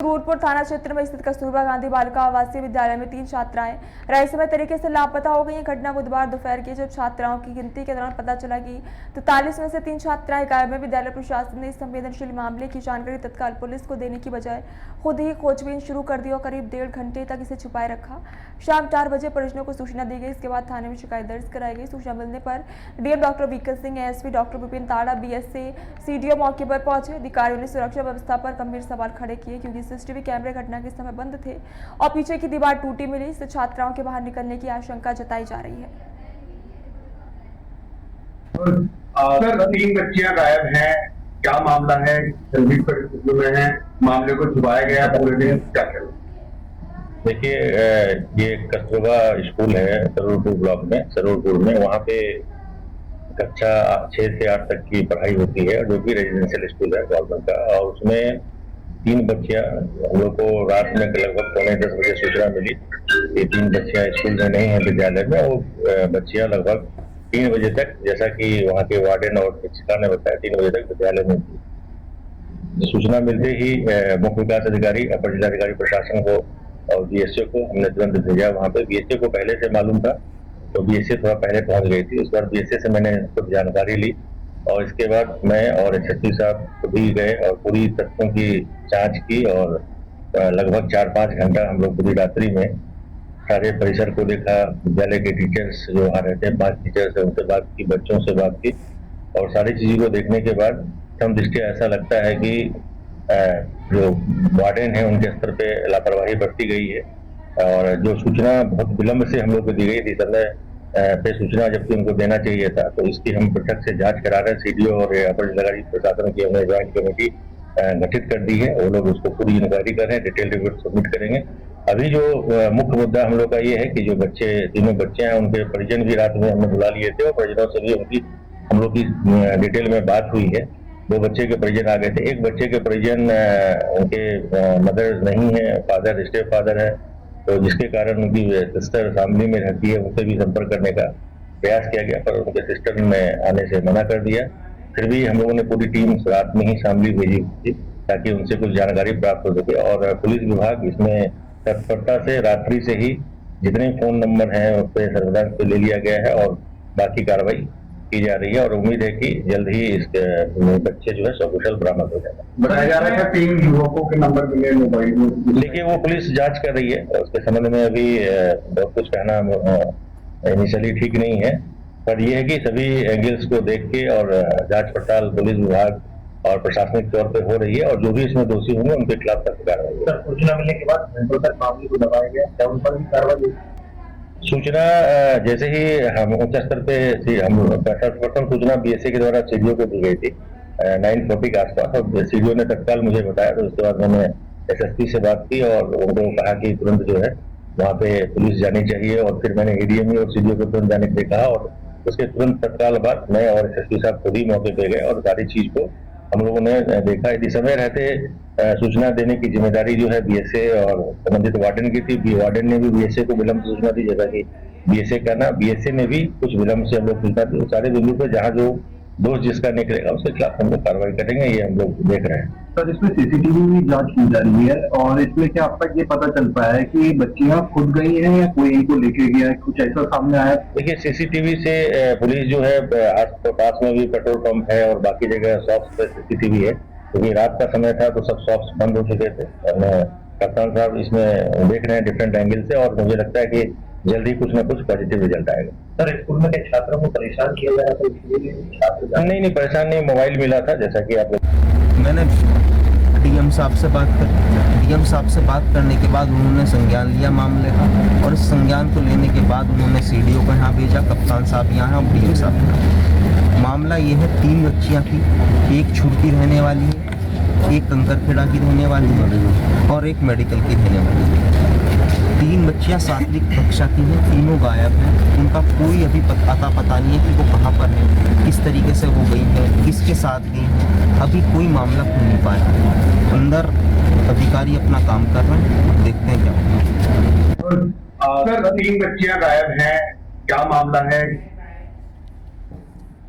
रूदपुर थाना क्षेत्र में स्थित कस्तूरबा गांधी बालिका आवासीय विद्यालय में 3 छात्राएं रहस्यमय तरीके से लापता हो गई हैं। घटना बुधवार दोपहर की, जब छात्राओं की गिनती के दौरान पता चला कि 43 में से 3 छात्राएं गायब हैं। विद्यालय प्रशासन ने इस संवेदनशील मामले की जानकारी तत्काल पुलिस को देने की बजाय खुद ही खोजबीन शुरू कर दी और करीब 1.5 घंटे तक इसे छुपाए रखा। शाम 4 बजे परिजनों को सूचना दी गई। इसके बाद थाने में शिकायत दर्ज कराई गई। सूचना मिलने पर DM doctor VK Singh, ASP doctor Vipin Tada, BSA CDO मौके पर पहुंचे। अधिकारियों ने सुरक्षा व्यवस्था पर गंभीर सवाल खड़े किए, क्योंकि सीसीटीवी कैमरे घटना के समय बंद थे और पीछे की दीवार टूटी मिली। इससे छात्राओं के बाहर निकलने की आशंका जताई जा रही है। सर, 3 बच्चियां गायब हैं, क्या मामला है? संदिग्ध परिस्थितियों में है, मामले को छुपाया गया पूरे दिन, क्या करें? देखिए, ये कस्तूरबा स्कूल है सरोरपुर ब्लॉक में, सरोरपुर में। वहाँ पे कक्षा 6 से 8 तक की पढ़ाई होती है, जो कि रेजिडेंशियल स्कूल है गवर्नमेंट का। और उसमें 3 बच्चियां, हम लोग को रात में लगभग 9:45 बजे सूचना मिली कि 3 बच्चियां स्कूल में नहीं है विद्यालय में। वो बच्चियां लगभग 3 बजे तक, जैसा कि वहाँ के वार्डन और शिक्षिका ने बताया, 3 बजे तक विद्यालय में थी। सूचना मिलते ही मुख्य विकास अधिकारी, अपर जिलाधिकारी प्रशासन को और बीएसए को हमने तुरंत भेजा वहाँ पे। बीएसए को पहले से मालूम था, तो बीएसए थोड़ा पहले पहुंच गई थी। उस बार बीएसए से मैंने खुद जानकारी ली और इसके बाद मैं और एसएसपी साहब खुद ही गए और पूरी तथ्यों की जांच की। और लगभग 4-5 घंटा हम लोग पूरी रात्रि में सारे परिसर को देखा। विद्यालय के टीचर्स जो वहाँ रहते हैं, 5 टीचर्स है, उनसे बात की, बच्चों से बात की। और सारी चीज़ों को देखने के बाद हम दृष्टिया ऐसा लगता है कि जो वार्डन है उनके स्तर पे लापरवाही बरती गई है। और जो सूचना बहुत विलंब से हम लोग को दी गई थी, समय पे सूचना जबकि उनको देना चाहिए था, तो इसकी हम पृथक से जांच करा रहे हैं। सीडीओ और अपर जिलाधिकारी प्रशासन की हमने ज्वाइंट कमेटी गठित कर दी है। वो लोग उसको पूरी इंक्वायरी कर रहे हैं, डिटेल रिपोर्ट सबमिट करेंगे। अभी जो मुख्य मुद्दा हम लोग का ये है कि जो तीनों बच्चे हैं, उनके परिजन भी रात में हमने बुला लिए थे और परिजनों से भी उनकी हम लोग की डिटेल में बात हुई है। 2 बच्चे के परिजन आ गए थे। एक बच्चे के परिजन उनके मदर नहीं है, फादर स्टेप फादर है, तो जिसके कारण उनकी सिस्टर शामली में रहती है, उनसे भी संपर्क करने का प्रयास किया गया, पर उनके सिस्टर ने आने से मना कर दिया। फिर भी हम लोगों ने पूरी टीम रात में ही शामली भेजी थी ताकि उनसे कुछ जानकारी प्राप्त हो सके। और पुलिस विभाग इसमें तत्परता से रात्रि से ही जितने फोन नंबर हैं उस पर सर्वेलांस पे ले लिया गया है और बाकी कार्रवाई की जा रही है। और उम्मीद है कि जल्द ही इसके बच्चे जो है सकुशल बरामद हो जाएगा। बताया जा रहा है कि 3 युवकों के नंबर मिले मोबाइल में, देखिए वो पुलिस जांच कर रही है, उसके संबंध में अभी बहुत कुछ कहना इनिशियली ठीक नहीं है। पर यह है कि सभी एंगल्स को देख के और जांच पड़ताल पुलिस विभाग और प्रशासनिक तौर पर हो रही है और जो भी इसमें दोषी होंगे उनके खिलाफ सख्त कार्रवाई होगी। सूचना मिलने के बाद घंटों तक मामले को दबाया गया, क्या उन पर भी कार्रवाई? सूचना जैसे ही हम उच्च स्तर पे हम प्रथम सूचना बीएसए के द्वारा सीडीओ को दी गई थी 9:40 के आसपास, और सीडीओ ने तत्काल मुझे बताया। तो उसके बाद मैंने एसएसपी से बात की और उनको कहा कि तुरंत जो है वहाँ पे पुलिस जानी चाहिए। और फिर मैंने एडीएमई और सीडीओ को तुरंत जाने के लिए कहा और उसके तुरंत तत्काल बाद मैं और एसएसपी साहब खुद ही मौके पे गए और सारी चीज को हम लोगों ने देखा। यदि समय रहते सूचना देने की जिम्मेदारी जो है बीएसए और संबंधित वार्डन की थी। वार्डन ने भी बीएसए को विलंब से सूचना दी, जैसा कि बीएसए का ना, बीएसए ने भी कुछ विलंब से हम लोग सूचना दी। सारे बिंदु पे जहाँ जो दोष जिसका निकलेगा उसके खिलाफ हम लोग कार्रवाई करेंगे, ये हम लोग देख रहे हैं। सर, इसमें सीसीटीवी भी जांच की जा रही है और इसमें क्या अब तक ये पता चल पाया है कि बच्चियां खुद गई हैं या कोई इनको लेके गया है, कुछ ऐसा सामने आया? देखिए, सीसीटीवी से पुलिस जो है आस पास में भी पेट्रोल पंप है और बाकी जगह शॉप्स पे सीसीटीवी है, क्योंकि रात का समय था तो सब शॉप्स बंद हो चुके थे। कप्तान साहब इसमें देख रहे हैं डिफरेंट एंगल से और मुझे लगता है कि जल्दी कुछ ना कुछ पॉजिटिव रिजल्ट आएगा। सर, स्कूल में छात्रों को परेशान किया जा रहा था, इसलिए छात्र नहीं परेशान नहीं, मोबाइल मिला था जैसा कि आप लोग। मैंने डीएम साहब से बात करने के बाद उन्होंने संज्ञान लिया मामले का और इस संज्ञान को लेने के बाद उन्होंने सीडीओ को यहाँ भेजा, कप्तान साहब यहाँ हैं और डीएम साहब। मामला ये है, 3 बच्चियाँ थी, एक छुड़की रहने वाली है, एक कंकरखेड़ा की रहने वाली है और एक मेडिकल की रहने वाली है। 3 बच्चियाँ 7वीं कक्षा की हैं, तीनों गायब हैं। उनका कोई अभी पता नहीं है कि वो कहाँ पर है, किस तरीके से वो गई है, किसके साथ गई है, अभी कोई मामला खुल नहीं पाया। अंदर अधिकारी अपना काम कर रहे हैं, देखते हैं क्या होगा। सर, 3 बच्चियां गायब हैं, क्या मामला है?